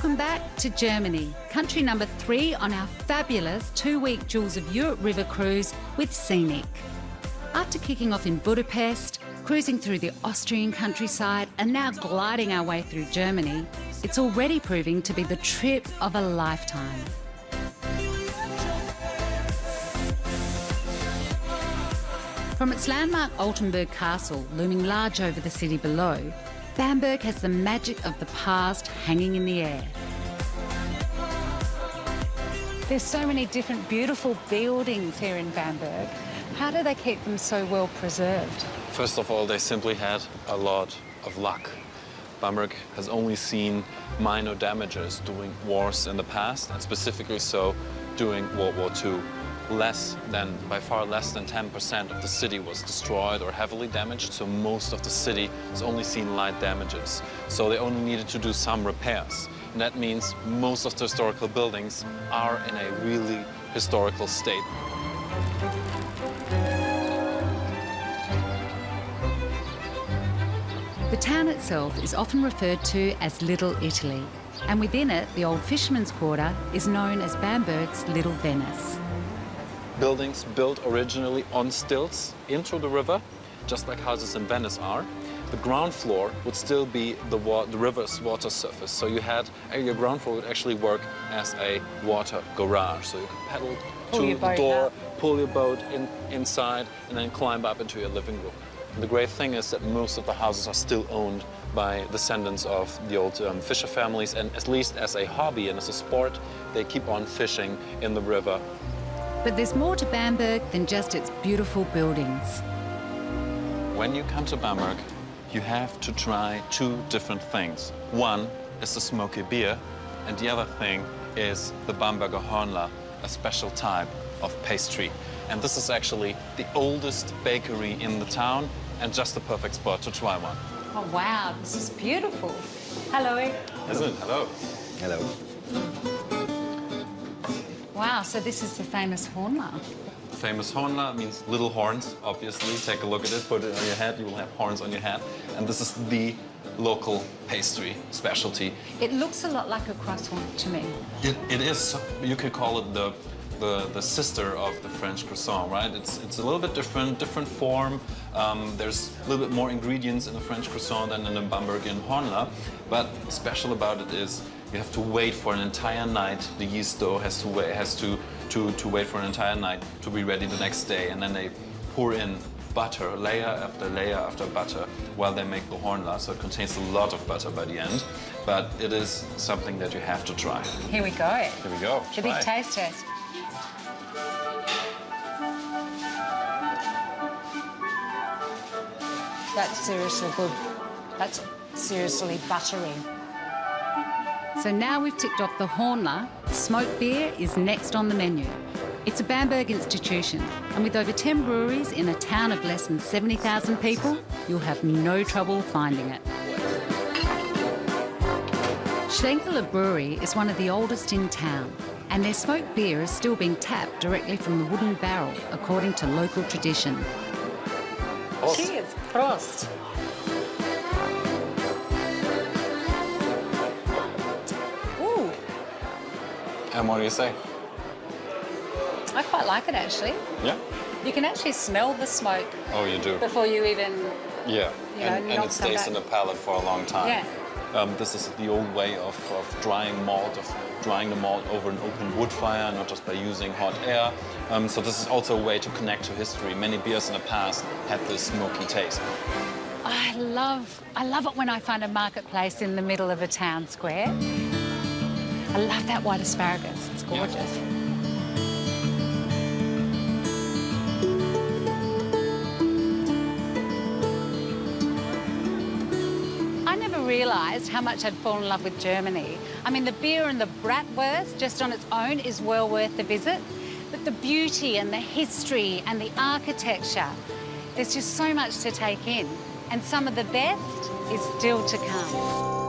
Welcome back to Germany, country number 3 on our fabulous 2-week Jewels of Europe river cruise with Scenic. After kicking off in Budapest, cruising through the Austrian countryside and now gliding our way through Germany, it's already proving to be the trip of a lifetime. From its landmark Altenburg Castle looming large over the city below, Bamberg has the magic of the past hanging in the air. There's so many different beautiful buildings here in Bamberg. How do they keep them so well preserved? First of all, they simply had a lot of luck. Bamberg has only seen minor damages during wars in the past, and specifically so during World War II. By far less than 10% of the city was destroyed or heavily damaged, so most of the city has only seen light damages. So they only needed to do some repairs. And that means most of the historical buildings are in a really historical state. The town itself is often referred to as Little Italy, and within it, the old fisherman's quarter is known as Bamberg's Little Venice. Buildings built originally on stilts into the river, just like houses in Venice are. The ground floor would still be the river's water surface. So your ground floor would actually work as a water garage. So you could pedal to the door, pull your boat inside, and then climb up into your living room. And the great thing is that most of the houses are still owned by descendants of the old fisher families, and at least as a hobby and as a sport, they keep on fishing in the river. But there's more to Bamberg than just its beautiful buildings. When you come to Bamberg, you have to try 2 different things. One is the smoky beer, and the other thing is the Bamberger Hornler, a special type of pastry. And this is actually the oldest bakery in the town, and just the perfect spot to try one. Oh, wow, this is beautiful. Hello. Isn't it? Hello. Hello. Wow, so this is the famous Hornler. The famous Hornler means little horns, obviously. Take a look at it, put it on your head, you will have horns on your head. And this is the local pastry specialty. It looks a lot like a croissant to me. It is. You could call it the sister of the French croissant, right? It's a little bit different form. There's a little bit more ingredients in the French croissant than in the Bambergian Hornler. But special about it is you have to wait for an entire night. The yeast dough has to wait for an entire night to be ready the next day, and then they pour in butter, layer after layer after butter, while they make the Hornler. So it contains a lot of butter by the end, but it is something that you have to try. Here we go. Here we go. The big taste test. That's seriously good. That's seriously buttery. So now we've ticked off the Hornler, smoked beer is next on the menu. It's a Bamberg institution, and with over 10 breweries in a town of less than 70,000 people, you'll have no trouble finding it. Schlenkerler Brewery is one of the oldest in town, and their smoked beer is still being tapped directly from the wooden barrel, according to local tradition. Prost. Cheers. Prost. Ooh. And what do you say? I quite like it, actually. Yeah? You can actually smell the smoke Oh, you do? before you even... Yeah, You know, and knock it stays some in the back. palate for a long time. Yeah. This is the old way of drying the malt over an open wood fire, not just by using hot air. So this is also a way to connect to history. Many beers in the past had this smoky taste. I love it when I find a marketplace in the middle of a town square. I love that white asparagus. It's gorgeous. Yeah. I never realised how much I'd fallen in love with Germany. I mean, the beer and the bratwurst just on its own is well worth the visit. But the beauty and the history and the architecture, there's just so much to take in. And some of the best is still to come.